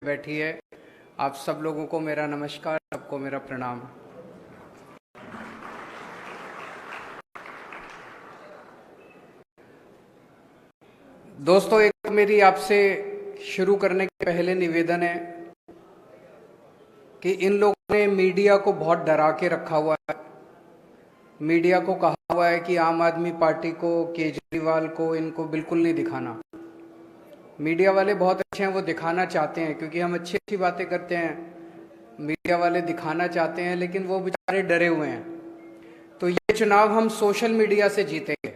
बैठी है। आप सब लोगों को मेरा नमस्कार, सबको मेरा प्रणाम। दोस्तों, एक मेरी आपसे शुरू करने के पहले निवेदन है कि इन लोगों ने मीडिया को बहुत डरा के रखा हुआ है। मीडिया को कहा हुआ है कि आम आदमी पार्टी को, केजरीवाल को, इनको बिल्कुल नहीं दिखाना। मीडिया वाले बहुत अच्छे हैं, वो दिखाना चाहते हैं क्योंकि हम अच्छी अच्छी बातें करते हैं। मीडिया वाले दिखाना चाहते हैं, लेकिन वो बेचारे डरे हुए हैं। तो ये चुनाव हम सोशल मीडिया से जीतेंगे।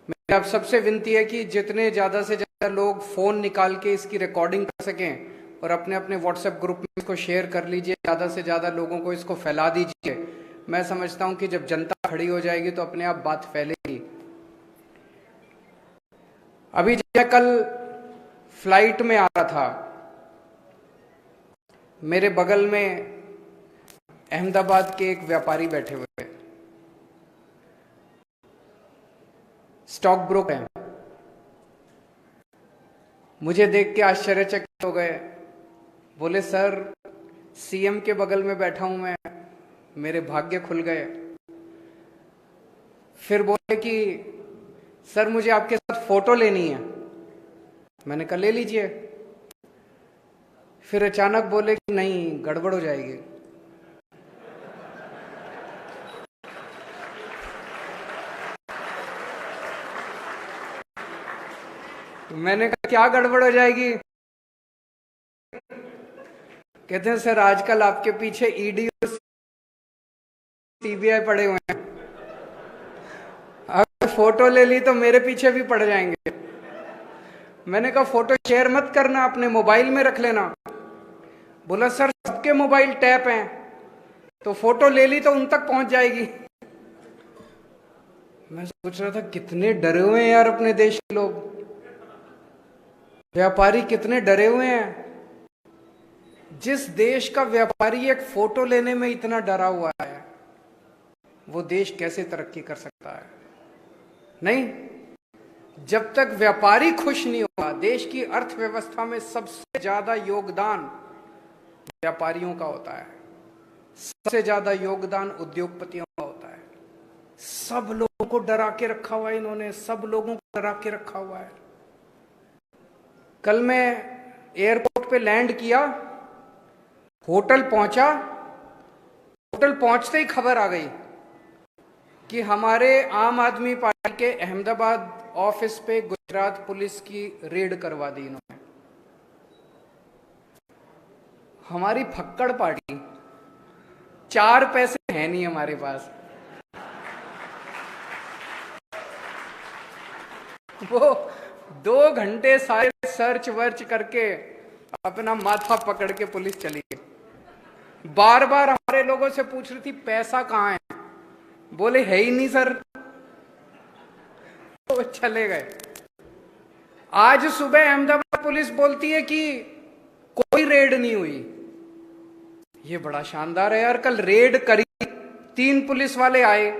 मेरी आप सबसे विनती है कि जितने ज़्यादा से ज़्यादा लोग फ़ोन निकाल के इसकी रिकॉर्डिंग कर सकें और अपने अपने व्हाट्सएप ग्रुप में इसको शेयर कर लीजिए, ज़्यादा से ज़्यादा लोगों को इसको फैला दीजिए। मैं समझता हूं कि जब जनता खड़ी हो जाएगी तो अपने आप बात फैलेगी। अभी जब मैं कल फ्लाइट में आ रहा था, मेरे बगल में अहमदाबाद के एक व्यापारी बैठे हुए थे, स्टॉक ब्रोकर हैं। मुझे देख के आश्चर्यचकित हो गए। बोले, सर सीएम के बगल में बैठा हूं मैं, मेरे भाग्य खुल गए। फिर बोले कि सर मुझे आपके साथ फोटो लेनी है। मैंने कहा ले लीजिए। फिर अचानक बोले कि नहीं, गड़बड़ हो जाएगी। मैंने कहा क्या गड़बड़ हो जाएगी? कहते हैं सर आजकल आपके पीछे ईडी और सीबीआई पड़े हुए हैं, अगर फोटो ले ली तो मेरे पीछे भी पड़ जाएंगे। मैंने कहा फोटो शेयर मत करना, अपने मोबाइल में रख लेना। बोला सर सबके मोबाइल टैप हैं, तो फोटो ले ली तो उन तक पहुंच जाएगी। मैं सोच रहा था कितने डरे हुए हैं यार अपने देश के लोग, व्यापारी कितने डरे हुए हैं। जिस देश का व्यापारी एक फोटो लेने में इतना डरा हुआ है, वो देश कैसे तरक्की कर सकता है? नहीं, जब तक व्यापारी खुश नहीं होगा। देश की अर्थव्यवस्था में सबसे ज्यादा योगदान व्यापारियों का होता है, सबसे ज्यादा योगदान उद्योगपतियों का होता है। सब लोगों को डरा के रखा हुआ है इन्होंने, सब लोगों को डरा के रखा हुआ है। कल मैं एयरपोर्ट पे लैंड किया, होटल पहुंचा, होटल पहुंचते ही खबर आ गई कि हमारे आम आदमी पार्टी के अहमदाबाद ऑफिस पे गुजरात पुलिस की रेड करवा दी इन्होंने। हमारी फक्कड़ पार्टी, 4 पैसे है नहीं हमारे पास, वो 2 घंटे सारे सर्च वर्च करके अपना माथा पकड़ के पुलिस चली गई। बार बार हमारे लोगों से पूछ रही थी पैसा कहां है, बोले है ही नहीं सर, तो चले गए। आज सुबह अहमदाबाद पुलिस बोलती है कि कोई रेड नहीं हुई। ये बड़ा शानदार है यार। कल रेड करी, 3 पुलिस वाले आए,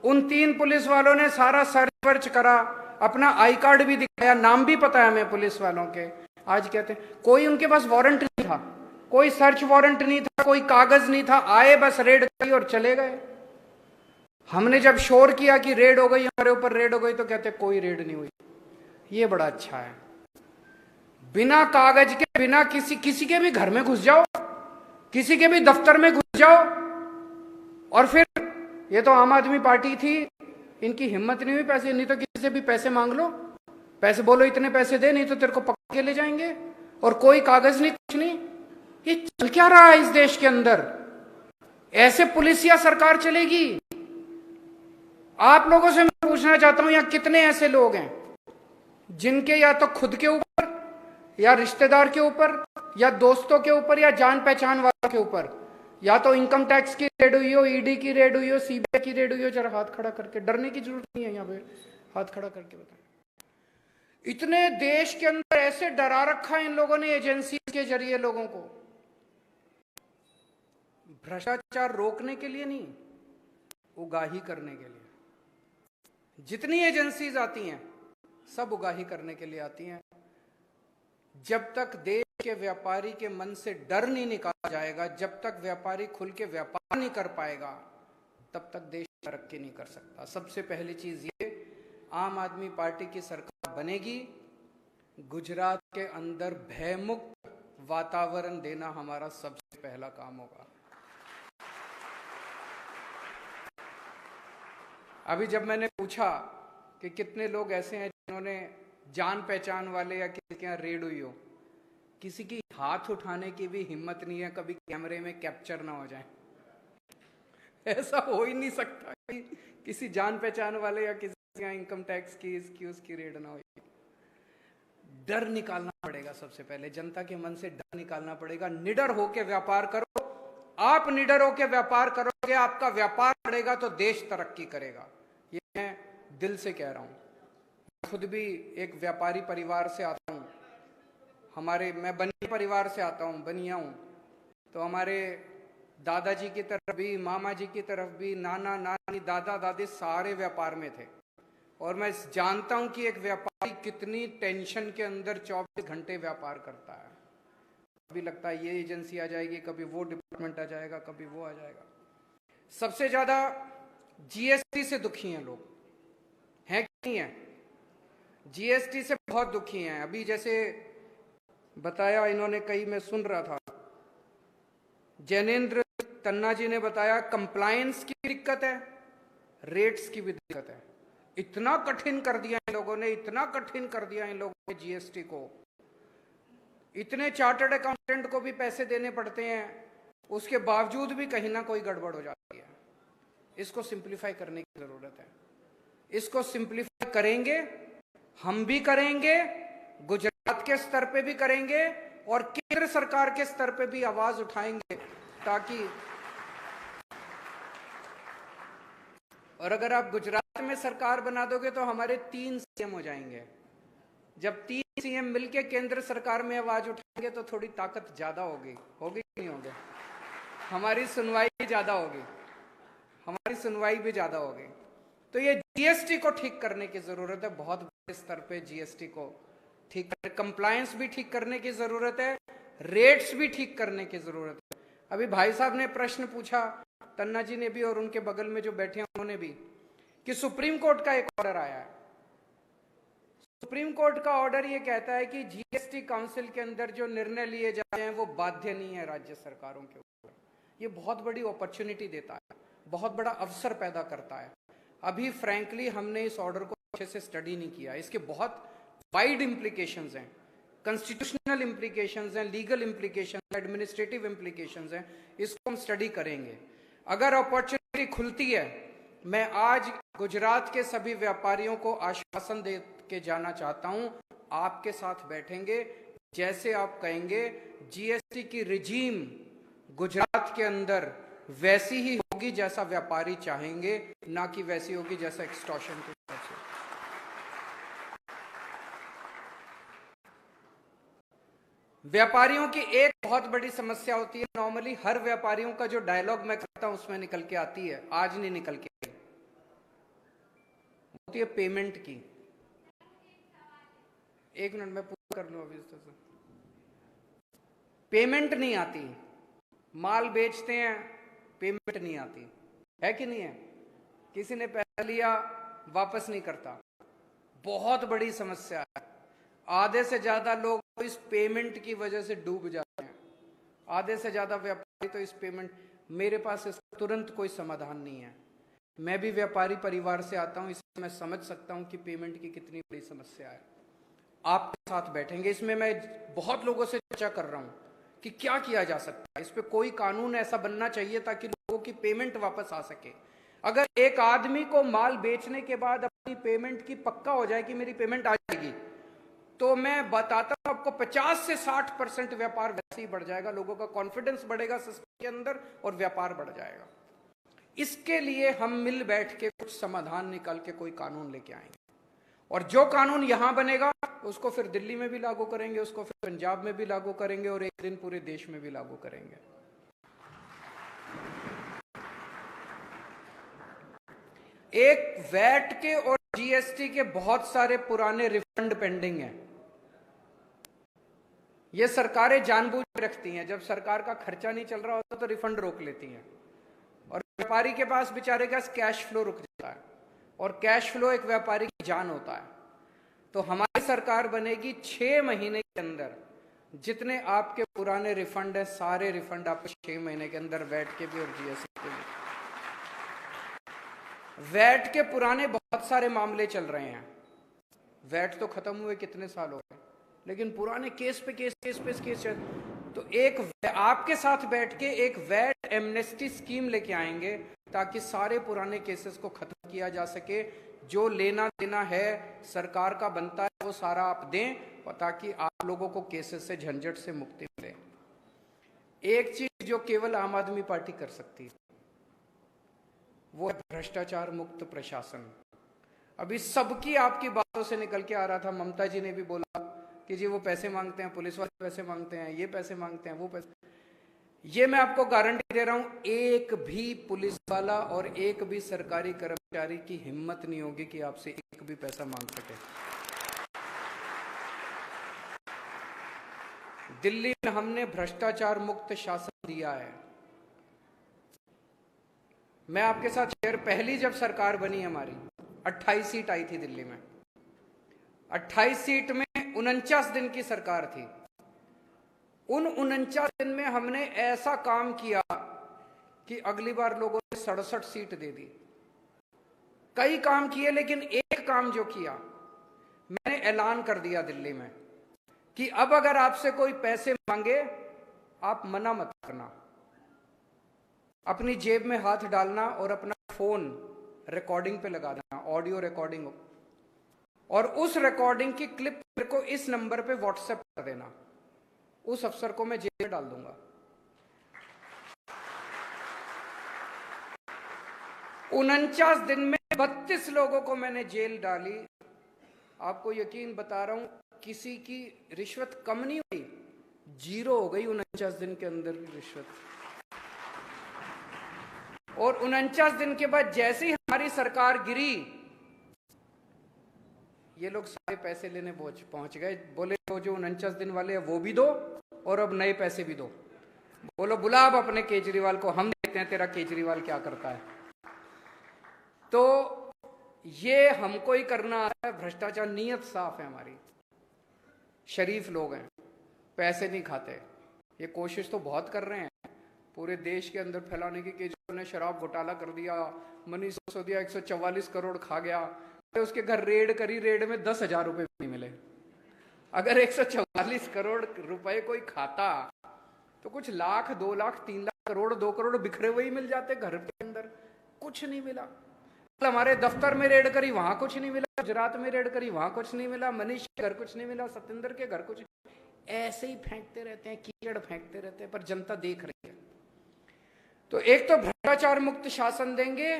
उन 3 पुलिस वालों ने सारा सर्च वर्च करा, अपना आई कार्ड भी दिखाया, नाम भी पता है हमें पुलिस वालों के। आज कहते हैं कोई उनके पास वारंट नहीं था, कोई सर्च वारंट नहीं था, कोई कागज नहीं था, आए बस रेड करी और चले गए। हमने जब शोर किया कि रेड हो गई, हमारे ऊपर रेड हो गई, तो कहते कोई रेड नहीं हुई। ये बड़ा अच्छा है। बिना कागज के, बिना किसी के भी घर में घुस जाओ, किसी के भी दफ्तर में घुस जाओ, और फिर ये तो आम आदमी पार्टी थी, इनकी हिम्मत नहीं हुई पैसे, नहीं तो किसी से भी पैसे मांग लो, पैसे बोलो इतने पैसे दे, नहीं तो तेरे को पकड़ के ले जाएंगे, और कोई कागज नहीं, कुछ नहीं। ये चल क्या रहा है इस देश के अंदर? ऐसे पुलिस या सरकार चलेगी? आप लोगों से मैं पूछना चाहता हूं, यहां कितने ऐसे लोग हैं जिनके या तो खुद के ऊपर, या रिश्तेदार के ऊपर, या दोस्तों के ऊपर, या जान पहचान वालों के ऊपर, या तो इनकम टैक्स की रेड हुई हो, ईडी की रेड हुई हो, सीबीआई की रेड हुई हो? जरा हाथ खड़ा करके, डरने की जरूरत नहीं है, यहाँ पे हाथ खड़ा करके बताएं। इतने देश के अंदर ऐसे डरा रखा है इन लोगों ने एजेंसी के जरिए लोगों को, भ्रष्टाचार रोकने के लिए नहीं, उगाही करने के लिए। जितनी एजेंसीज आती हैं सब उगाही करने के लिए आती हैं। जब तक देश के व्यापारी के मन से डर नहीं निकाला जाएगा, जब तक व्यापारी खुल के व्यापार नहीं कर पाएगा, तब तक देश तरक्की नहीं कर सकता। सबसे पहली चीज ये, आम आदमी पार्टी की सरकार बनेगी, गुजरात के अंदर भयमुक्त वातावरण देना हमारा सबसे पहला काम होगा। अभी जब मैंने पूछा कि कितने लोग ऐसे हैं जिन्होंने जान पहचान वाले या किसी के यहाँ रेड हुई हो, किसी की हाथ उठाने की भी हिम्मत नहीं है, कभी कैमरे में कैप्चर ना हो जाए। ऐसा हो ही नहीं सकता कि किसी जान पहचान वाले या किसी के यहाँ इनकम टैक्स की इसकी उसकी रेड ना हो। डर निकालना पड़ेगा, सबसे पहले जनता के मन से डर निकालना पड़ेगा। निडर होकर व्यापार करो, आप निडर होकर व्यापार करोगे, आपका व्यापार बढ़ेगा तो देश तरक्की करेगा। ये मैं दिल से कह रहा हूं। खुद भी एक व्यापारी परिवार से आता हूं, मैं बनिया परिवार से आता हूं, बनिया हूं। तो हमारे दादाजी की तरफ भी, मामा जी की तरफ भी, नाना नानी दादा दादी सारे व्यापार में थे। और मैं जानता हूं कि एक व्यापारी कितनी टेंशन के अंदर 24 घंटे व्यापार करता है। कभी लगता है ये एजेंसी आ जाएगी, कभी वो डिपार्टमेंट आ जाएगा, कभी वो आ जाएगा। सबसे ज्यादा जीएसटी से दुखी हैं लोग, हैं कि नहीं है? जीएसटी से बहुत दुखी हैं। अभी जैसे बताया इन्होंने, कई मैं सुन रहा था, जैनेन्द्र तन्ना जी ने बताया कंप्लायंस की दिक्कत है, रेट्स की भी दिक्कत है। इतना कठिन कर दिया इन लोगों ने, इतना कठिन कर दिया इन लोगों ने जीएसटी को। इतने चार्टर्ड अकाउंटेंट को भी पैसे देने पड़ते हैं, उसके बावजूद भी कहीं ना कोई गड़बड़ हो जाती है। इसको सिंप्लीफाई करने की जरूरत है। इसको सिंप्लीफाई करेंगे, हम भी करेंगे, गुजरात के स्तर पे भी करेंगे और केंद्र सरकार के स्तर पे भी आवाज उठाएंगे, ताकि, और अगर आप गुजरात में सरकार बना दोगे तो हमारे 3 सीएम हो जाएंगे। जब 3 सीएम मिलके केंद्र सरकार में आवाज उठाएंगे तो थोड़ी ताकत ज्यादा होगी कि नहीं होगी? हमारी सुनवाई भी ज्यादा होगी, हमारी सुनवाई भी ज्यादा होगी। तो ये जीएसटी को ठीक करने की जरूरत है, बहुत बड़े स्तर पे जीएसटी को ठीक, कंप्लायंस भी ठीक करने की जरूरत है, रेट्स भी ठीक करने की जरूरत है। अभी भाई साहब ने प्रश्न पूछा, तन्ना जी ने भी और उनके बगल में जो बैठे हैं उन्होंने भी, कि सुप्रीम कोर्ट का एक ऑर्डर आया है। सुप्रीम कोर्ट का ऑर्डर ये कहता है कि जीएसटी काउंसिल के अंदर जो निर्णय लिए जाते हैं वो बाध्य नहीं है राज्य सरकारों के ऊपर। ये बहुत बड़ी अपॉर्चुनिटी देता है, बहुत बड़ा अवसर पैदा करता है। अभी फ्रैंकली हमने इस ऑर्डर को अच्छे से स्टडी नहीं किया। इसके बहुत वाइड इम्प्लीकेशंस हैं, कॉन्स्टिट्यूशनल इम्प्लीकेशंस हैं, लीगल इम्प्लीकेशंस, एडमिनिस्ट्रेटिव इम्प्लीकेशंस हैं। इसको हम स्टडी करेंगे। अगर अपॉर्चुनिटी खुलती है, मैं आज गुजरात के सभी व्यापारियों को आश्वासन दे के जाना चाहता हूं, आपके साथ बैठेंगे, जैसे आप कहेंगे जीएसटी की रिजीम गुजरात के अंदर वैसी ही होगी जैसा व्यापारी चाहेंगे, ना कि वैसी होगी जैसा एक्सटॉर्शन की तरफ से। व्यापारियों की एक बहुत बड़ी समस्या होती है, नॉर्मली हर व्यापारियों का जो डायलॉग मैं करता हूं उसमें निकल के आती है, आज नहीं निकल के आई, होती है पेमेंट की। एक मिनट में पूरा कर लूं अभी। पेमेंट नहीं आती, माल बेचते हैं, पेमेंट नहीं आती, है कि नहीं है? किसी ने पैसा लिया वापस नहीं करता, बहुत बड़ी समस्या है। आधे से ज्यादा लोग इस पेमेंट की वजह से डूब जाते हैं, आधे से ज्यादा व्यापारी तो इस पेमेंट, मेरे पास इसका तुरंत कोई समाधान नहीं है। मैं भी व्यापारी परिवार से आता हूं, इसलिए मैं समझ सकता हूं कि पेमेंट की कितनी बड़ी समस्या है। आपके साथ बैठेंगे, इसमें मैं बहुत लोगों से चर्चा कर रहा हूं कि क्या किया जा सकता है। इस पे कोई कानून ऐसा बनना चाहिए ताकि लोगों की पेमेंट वापस आ सके। अगर एक आदमी को माल बेचने के बाद अपनी पेमेंट की पक्का हो जाए कि मेरी पेमेंट आ जाएगी, तो मैं बताता हूं आपको 50 से 60% व्यापार वैसे ही बढ़ जाएगा, लोगों का कॉन्फिडेंस बढ़ेगा सिस्टम के अंदर और व्यापार बढ़ जाएगा। इसके लिए हम मिल बैठ के कुछ समाधान निकाल के कोई कानून लेके आएंगे, और जो कानून यहां बनेगा उसको फिर दिल्ली में भी लागू करेंगे, उसको फिर पंजाब में भी लागू करेंगे और एक दिन पूरे देश में भी लागू करेंगे। एक वैट के और जीएसटी के बहुत सारे पुराने रिफंड पेंडिंग हैं। ये सरकारें जानबूझ के रखती हैं, जब सरकार का खर्चा नहीं चल रहा होता तो रिफंड रोक लेती हैं, और व्यापारी के पास बेचारे का कैश फ्लो रुक जाता है, और कैश फ्लो एक व्यापारी की जान होता है। तो हमारी सरकार बनेगी 6 महीने के अंदर जितने आपके पुराने रिफंड है, सारे रिफंड आपको 6 महीने के अंदर वैट के भी और जीएसटी के भी। वैट के पुराने बहुत सारे मामले चल रहे हैं, वैट तो खत्म हुए कितने साल हो गए, लेकिन पुराने केस पे केस चल। तो एक आपके साथ बैठ के एक वैट एमनेस्टी स्कीम लेके आएंगे ताकि सारे पुराने केसेस को खत्म किया जा सके। जो लेना देना है सरकार का बनता है वो सारा आप दें, ताकि आप लोगों को केसेस से, झंझट से मुक्ति मिले। एक चीज जो केवल आम आदमी पार्टी कर सकती है वो है भ्रष्टाचार मुक्त प्रशासन। अभी सबकी आपकी बातों से निकल के आ रहा था, ममता जी ने भी बोला कि जी वो पैसे मांगते हैं, पुलिस वाले पैसे मांगते हैं, ये पैसे मांगते हैं, वो पैसे। ये मैं आपको गारंटी दे रहा हूं, एक भी पुलिस वाला और एक भी सरकारी कर्मचारी की हिम्मत नहीं होगी कि आपसे एक भी पैसा मांग सके। दिल्ली में हमने भ्रष्टाचार मुक्त शासन दिया है। मैं आपके साथ शेयर, पहली जब सरकार बनी हमारी 28 सीट आई थी दिल्ली में, 28 सीट में 49 दिन की सरकार थी। उन 49 दिन में हमने ऐसा काम किया कि अगली बार लोगों ने 67 सीट दे दी। कई काम किए, लेकिन एक काम जो किया, मैंने ऐलान कर दिया दिल्ली में कि अब अगर आपसे कोई पैसे मांगे आप मना मत करना, अपनी जेब में हाथ डालना और अपना फोन रिकॉर्डिंग पे लगा देना, ऑडियो रिकॉर्डिंग, और उस रिकॉर्डिंग की क्लिप मेरे को इस नंबर पे व्हाट्सएप कर देना। उस अफसर को मैं जेल में डाल दूंगा। 49 दिन में 32 लोगों को मैंने जेल डाली। आपको यकीन बता रहा हूं, किसी की रिश्वत कम नहीं हुई, 0 हो गई 49 दिन के अंदर रिश्वत। और 49 दिन के बाद जैसे ही हमारी सरकार गिरी, ये लोग सारे पैसे लेने पहुंच गए। बोले तो जो 49 दिन वाले हैं वो भी दो और अब नए पैसे भी दो। बोलो बुला अब अपने केजरीवाल को, हम देखते हैं तेरा केजरीवाल क्या करता है। तो ये हमको ही करना है भ्रष्टाचार। नीयत साफ है हमारी, शरीफ लोग हैं, पैसे नहीं खाते। ये कोशिश तो बहुत कर रहे हैं पूरे देश के अंदर फैलाने की। केजरीवाल ने शराब घोटाला कर दिया, मनीष सिसोदिया 144 करोड़ खा गया, उसके घर रेड करी, रेड में 10,000 रुपए भी नहीं मिले। अगर 144 करोड़ रुपए कोई खाता तो कुछ लाख, 2 लाख, 3 लाख करोड़, 2 करोड़ बिखरे हुए ही मिल जाते घर के अंदर। कुछ नहीं मिला। हमारे दफ्तर में रेड करी, वहां कुछ नहीं मिला। गुजरात में रेड करी, वहां कुछ नहीं मिला। मनीष के घर कुछ नहीं मिला, सत्येंद्र के घर कुछ। ऐसे ही फेंकते रहते हैं, कीचड़ फेंकते रहते हैं, पर जनता देख रही है। तो एक तो भ्रष्टाचार मुक्त शासन देंगे,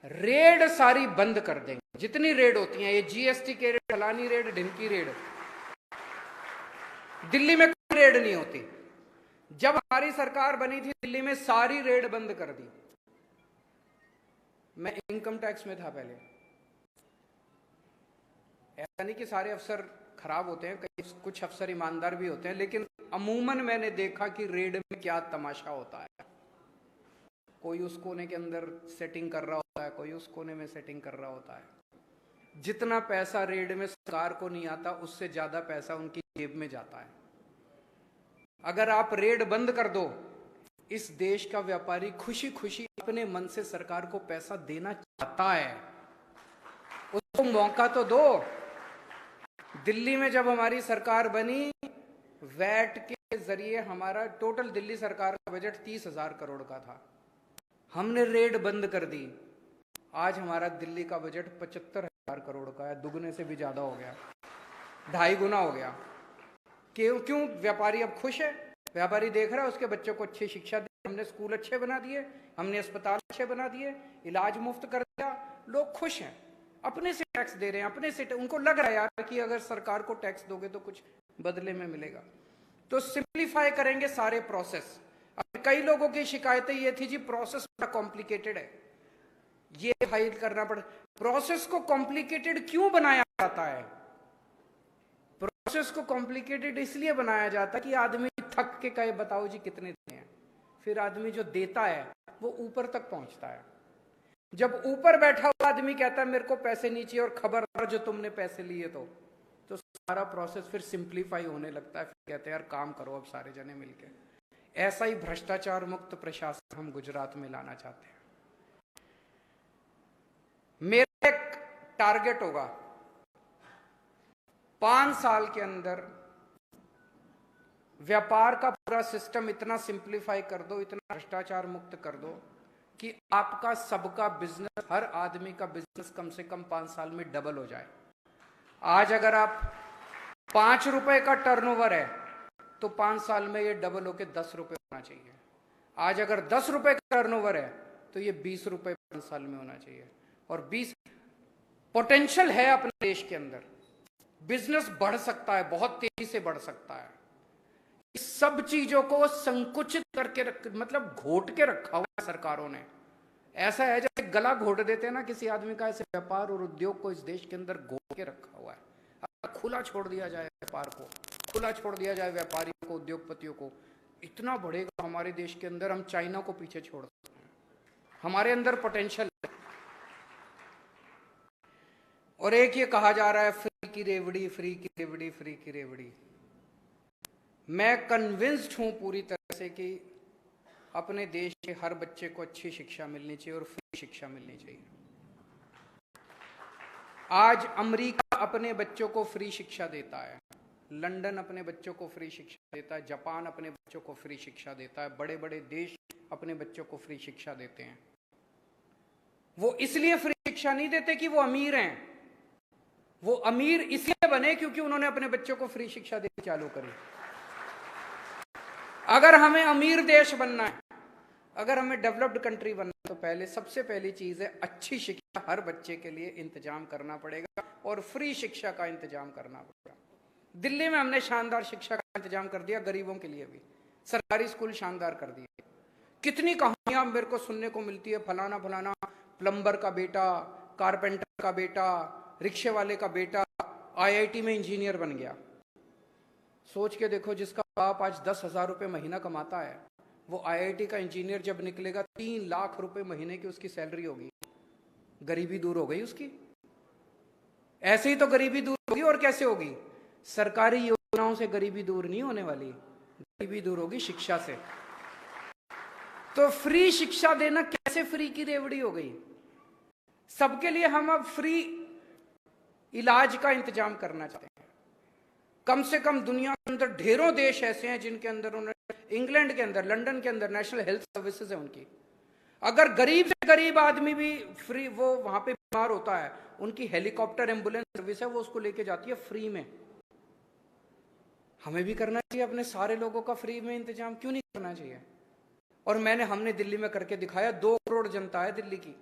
रेड सारी बंद कर देंगे, जितनी रेड होती हैं, ये जीएसटी के रेड, फलानी रेड, ढिमकी रेड। दिल्ली में कोई रेड नहीं होती। जब हमारी सरकार बनी थी दिल्ली में सारी रेड बंद कर दी। मैं इनकम टैक्स में था पहले। ऐसा नहीं कि सारे अफसर खराब होते हैं, कई कुछ अफसर ईमानदार भी होते हैं, लेकिन अमूमन मैंने देखा कि रेड में क्या तमाशा होता है। कोई उस कोने के अंदर सेटिंग कर रहा होता है, कोई उस कोने में सेटिंग कर रहा होता है। जितना पैसा रेड में सरकार को नहीं आता, उससे ज्यादा पैसा उनकी जेब में जाता है। अगर आप रेड बंद कर दो, इस देश का व्यापारी खुशी खुशी अपने मन से सरकार को पैसा देना चाहता है, उसको मौका तो दो। दिल्ली में जब हमारी सरकार बनी, वैट के जरिए हमारा टोटल दिल्ली सरकार का बजट 30,000 करोड़ का था। हमने रेड बंद कर दी, आज हमारा दिल्ली का बजट 75,000 करोड़ का है, दुगने से भी ज्यादा हो गया, 2.5 गुना हो गया। क्यों? व्यापारी अब खुश है, व्यापारी देख रहा है उसके बच्चों को अच्छी शिक्षा दी, हमने स्कूल अच्छे बना दिए, हमने अस्पताल अच्छे बना दिए, इलाज मुफ्त कर दिया, लोग खुश हैं। अपने से टैक्स दे रहे हैं, अपने से उनको लग रहा है यार कि अगर सरकार को टैक्स दोगे तो कुछ बदले में मिलेगा। तो सिंप्लीफाई करेंगे सारे प्रोसेस। अब कई लोगों की शिकायतें ये थी जी प्रोसेस बड़ा कॉम्प्लिकेटेड है, ये फाइल करना पड़े। प्रोसेस को कॉम्प्लिकेटेड क्यों बनाया जाता है? प्रोसेस को कॉम्प्लिकेटेड इसलिए बनाया जाता है कि आदमी थक के कहे बताओ जी कितने देने हैं, फिर आदमी जो देता है वो ऊपर तक पहुंचता है। जब ऊपर बैठा हुआ आदमी कहता है मेरे को पैसे नहीं चाहिए और खबरदार जो तुमने पैसे लिए तो सारा प्रोसेस फिर सिंप्लीफाई होने लगता है। फिर कहते हैं यार काम करो अब सारे जने मिलके। ऐसा ही भ्रष्टाचार मुक्त प्रशासन हम गुजरात में लाना चाहते हैं। मेरा एक टारगेट होगा 5 साल के अंदर व्यापार का पूरा सिस्टम इतना सिंप्लीफाई कर दो, इतना भ्रष्टाचार मुक्त कर दो कि आपका सबका बिजनेस, हर आदमी का बिजनेस कम से कम 5 साल में डबल हो जाए। आज अगर आप 5 रुपए का टर्नओवर है तो 5 साल में ये डबल होके 10 रुपए होना चाहिए। आज अगर 10 रुपए का टर्नओवर है तो ये 20 रुपए 5 साल में होना चाहिए। और 20 पोटेंशियल है अपने देश के अंदर, बिजनेस बढ़ सकता है, बहुत तेजी से बढ़ सकता है। इस सब चीजों को संकुचित करके मतलब घोट के रखा हुआ है सरकारों ने। ऐसा है जैसे गला घोट देते हैं ना किसी आदमी का, ऐसे व्यापार और उद्योग को इस देश के अंदर घोट के रखा हुआ है। अगर खुला छोड़ दिया जाए व्यापार को, खुला छोड़ दिया जाए व्यापारियों को, उद्योगपतियों को, इतना बढ़ेगा हमारे देश के अंदर, हम चाइना को पीछे छोड़ सकते हैं। हमारे अंदर पोटेंशियल है। और एक ये कहा जा रहा है फ्री की रेवड़ी, फ्री की रेवड़ी, फ्री की रेवड़ी। मैं कन्विंस्ड हूं पूरी तरह से कि अपने देश के हर बच्चे को अच्छी शिक्षा मिलनी चाहिए और फ्री शिक्षा मिलनी चाहिए। आज अमेरिका अपने बच्चों को फ्री शिक्षा देता है, लंदन अपने बच्चों को फ्री शिक्षा देता है, जापान अपने बच्चों को फ्री शिक्षा देता है, बड़े बड़े देश अपने बच्चों को फ्री शिक्षा देते हैं। वो इसलिए फ्री शिक्षा नहीं देते कि वो अमीर हैं, वो अमीर इसलिए बने क्योंकि उन्होंने अपने बच्चों को फ्री शिक्षा देनी चालू करी। अगर हमें अमीर देश बनना है, अगर हमें डेवलप्ड कंट्री बनना है, तो पहले सबसे पहली चीज है अच्छी शिक्षा हर बच्चे के लिए इंतजाम करना पड़ेगा और फ्री शिक्षा का इंतजाम करना पड़ेगा। दिल्ली में हमने शानदार शिक्षा का इंतजाम कर दिया, गरीबों के लिए भी सरकारी स्कूल शानदार कर दिए। कितनी कहानियां मेरे को सुनने को मिलती है, फलाना फलाना प्लम्बर का बेटा, कारपेंटर का बेटा, रिक्शे वाले का बेटा IIT में इंजीनियर बन गया। सोच के देखो, जिसका बाप आज 10,000 रुपये महीना कमाता है, वो IIT का इंजीनियर जब निकलेगा 3 लाख रुपए महीने की उसकी सैलरी होगी। गरीबी दूर हो गई उसकी। ऐसे ही तो गरीबी दूर होगी, और कैसे होगी? सरकारी योजनाओं से गरीबी दूर नहीं होने वाली, गरीबी दूर होगी शिक्षा से। तो फ्री शिक्षा देना कैसे फ्री की रेवड़ी हो गई? सबके लिए हम अब फ्री इलाज का इंतजाम करना चाहते हैं। कम से कम दुनिया के अंदर ढेरों देश ऐसे हैं जिनके अंदर उन्होंने, इंग्लैंड के अंदर, लंदन के अंदर नेशनल हेल्थ सर्विसेज है उनकी। अगर गरीब से गरीब आदमी भी फ्री, वो वहां पे बीमार होता है, उनकी हेलीकॉप्टर एम्बुलेंस सर्विस है, वो उसको लेके जाती है फ्री में। हमें भी करना चाहिए अपने सारे लोगों का फ्री में इंतजाम, क्यों नहीं करना चाहिए? और हमने दिल्ली में करके दिखाया। 2 करोड़ जनता है दिल्ली की,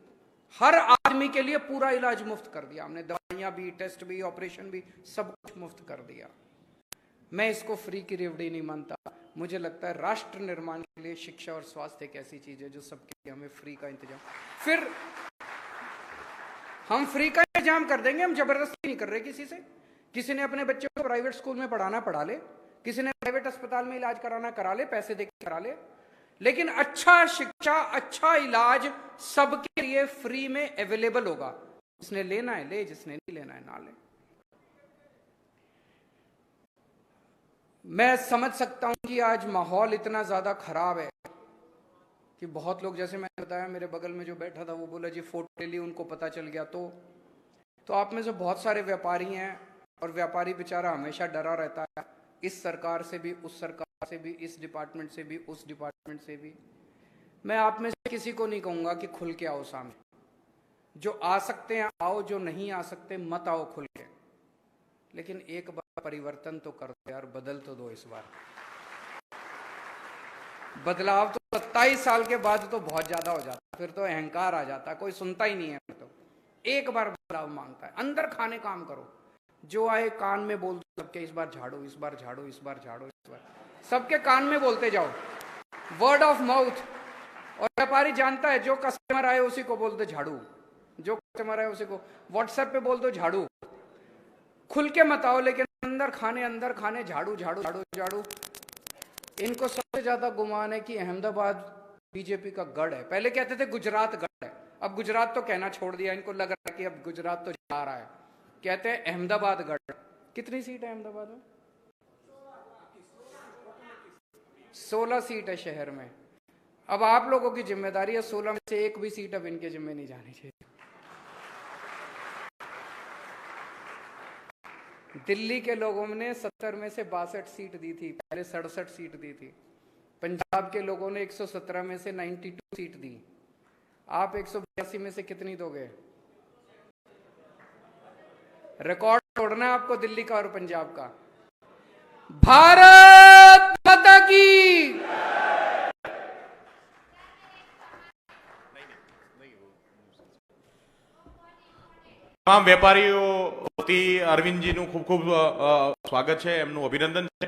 हर आदमी के लिए पूरा इलाज मुफ्त कर दिया हमने, दवाइयां भी, टेस्ट भी, ऑपरेशन भी, सब कुछ मुफ्त कर दिया। मैं इसको फ्री की रेवड़ी नहीं मानता। मुझे लगता है राष्ट्र निर्माण के लिए शिक्षा और स्वास्थ्य एक ऐसी चीज है जो सबके लिए हमें फ्री का इंतजाम, फिर हम फ्री का इंतजाम कर देंगे। हम जबरदस्ती नहीं कर रहे किसी से। किसी ने अपने बच्चों को प्राइवेट स्कूल में पढ़ाना पढ़ा ले, किसी ने प्राइवेट अस्पताल में इलाज कराना करा ले, पैसे देकर करा ले, लेकिन अच्छा शिक्षा, अच्छा इलाज सबके लिए फ्री में अवेलेबल होगा। जिसने लेना है ले, जिसने नहीं लेना है ना ले। मैं समझ सकता हूं कि आज माहौल इतना ज्यादा खराब है कि बहुत लोग, जैसे मैंने बताया, मेरे बगल में जो बैठा था वो बोला जी फोटो ले ली, उनको पता चल गया। तो आप में से बहुत सारे व्यापारी हैं, और व्यापारी बेचारा हमेशा डरा रहता है, इस सरकार से भी, उस सरकार से भी, इस डिपार्टमेंट से भी, उस डिपार्टमेंट से भी। मैं आप में से किसी को नहीं कहूंगा कि खुल के आओ सामने। जो आ सकते हैं आओ, जो नहीं आ सकते मत आओ खुल के। लेकिन एक बार परिवर्तन तो कर दो यार, बदल तो दो इस बार। बदलाव तो 27 साल के बाद तो बहुत ज्यादा हो जाता, फिर तो अहंकार आ जाता, कोई सुनता ही नहीं है। तो एक बार बदलाव मांगता है, अंदर खाने काम करो। जो आए कान में बोल दो सबके, इस बार झाड़ो, इस बार झाड़ो, इस बार झाड़ो, इस बार, सबके कान में बोलते जाओ, वर्ड ऑफ माउथ। और व्यापारी जानता है, जो कस्टमर आए उसी को बोल दो झाड़ू, जो कस्टमर आए उसी को व्हाट्सएप पे बोल दो झाड़ू। खुल के मत आओ, लेकिन अंदर खाने झाड़ू झाड़ू झाड़ू झाड़ू। इनको सबसे ज्यादा गुमान है कि अहमदाबाद बीजेपी का गढ़ है। पहले कहते थे गुजरात गढ़ है, अब गुजरात तो कहना छोड़ दिया, इनको लग रहा है कि अब गुजरात तो जा रहा है, कहते हैं अहमदाबाद गढ़। कितनी सीट है अहमदाबाद में? 16 सीट है शहर में। अब आप लोगों की जिम्मेदारी है 16 में से एक भी सीट अब इनके जिम्मे नहीं जानी चाहिए। दिल्ली के लोगों ने 70 में से 62 सीट दी थी, पहले 67 सीट दी थी। पंजाब के लोगों ने 117 में से 92 सीट दी। आप 182 में से कितनी दोगे? रिकॉर्ड तोड़ना है आपको दिल्ली का और पंजाब का। भारत माता की। તમામ વેપારીઓ વતી અરવિંદજીનું ખૂબ ખૂબ સ્વાગત છે, એમનું અભિનંદન છે।